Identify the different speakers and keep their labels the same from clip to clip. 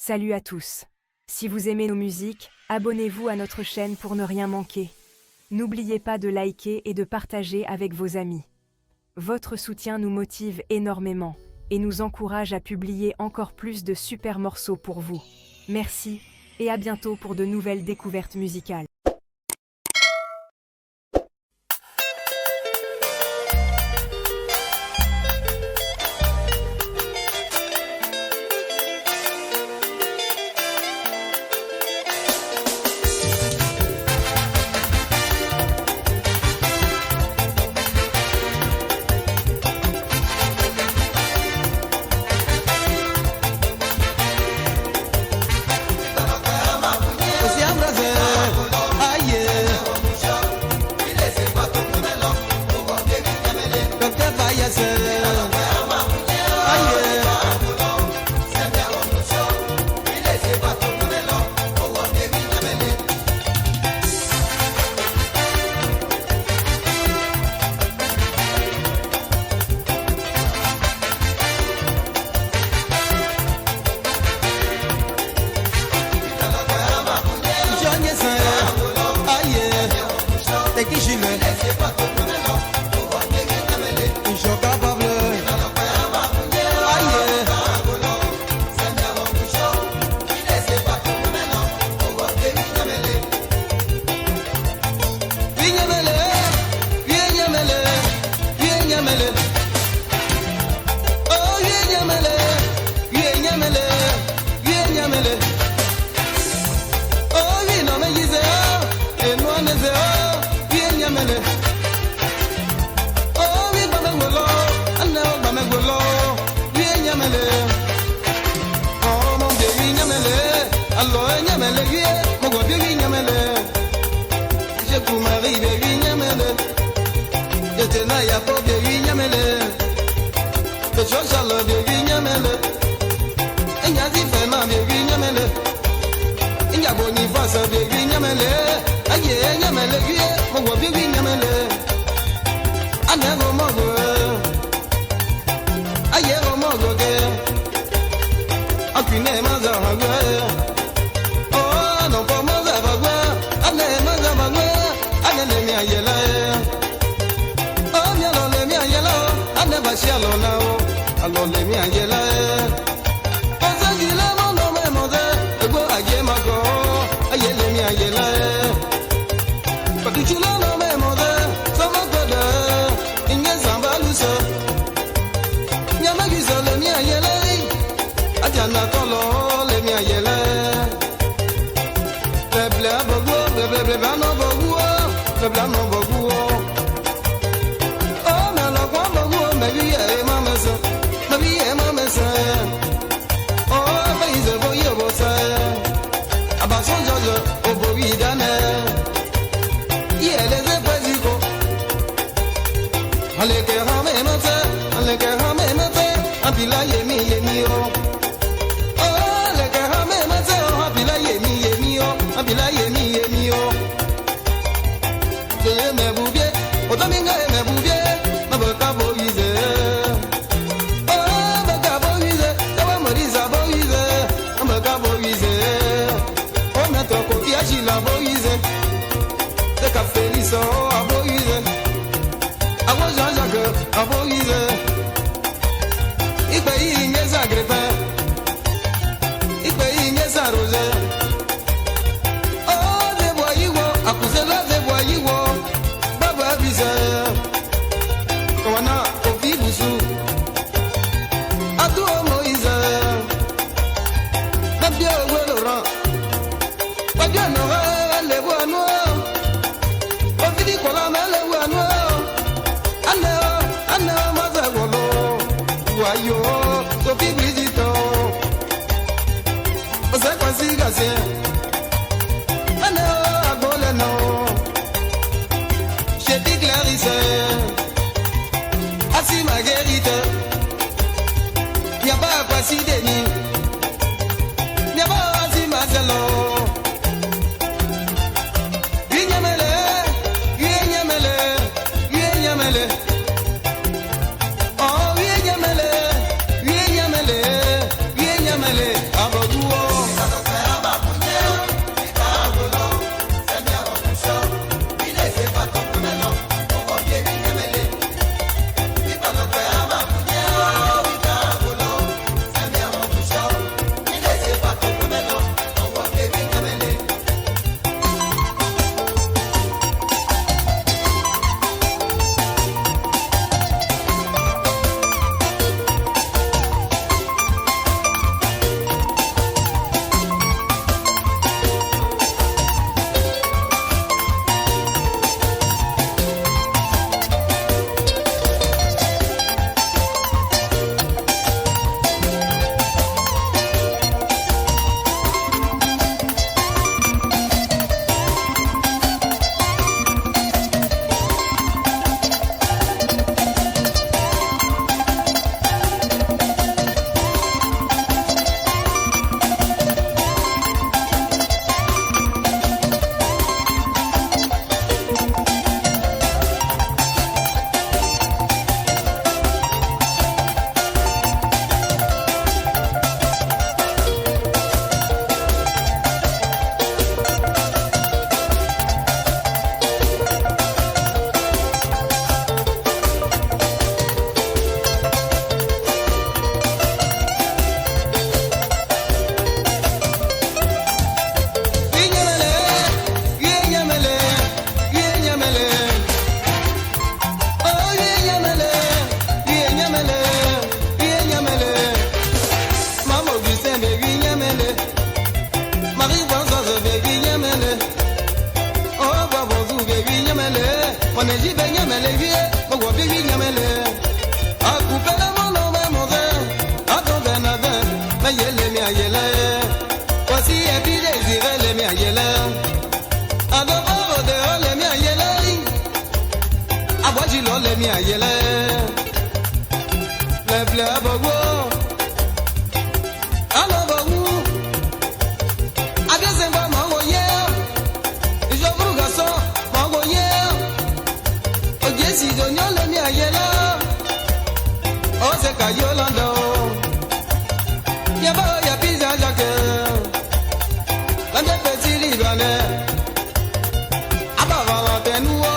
Speaker 1: Salut à tous. Si vous aimez nos musiques, abonnez-vous à notre chaîne pour ne rien manquer. N'oubliez pas de liker et de partager avec vos amis. Votre soutien nous motive énormément et nous encourage à publier encore plus de super morceaux pour vous. Merci et à bientôt pour de nouvelles découvertes musicales.
Speaker 2: Abogua ayele adobo de ole mi ayele aboji lo le mi ayele le ble abogbo alobowu adese ngba mo wo ye ijo buru gaso mo wo ye ojesi do ni ole mi ayele o se kayo lando ya ba ya pizza jake lande petiri bane abava la tenuo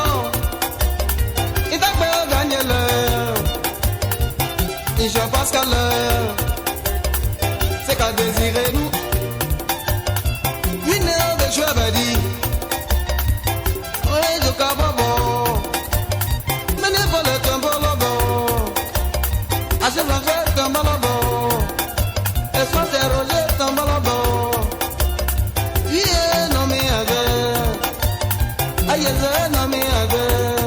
Speaker 2: itagbe Daniel Jean Pascal c'est qu'à désirer nous une heure de joie badi ouais de kababo menez pour le tambolobo à ce moment tambolobo espoir Roger tambolobo yeah non mais avec aïe non mais avec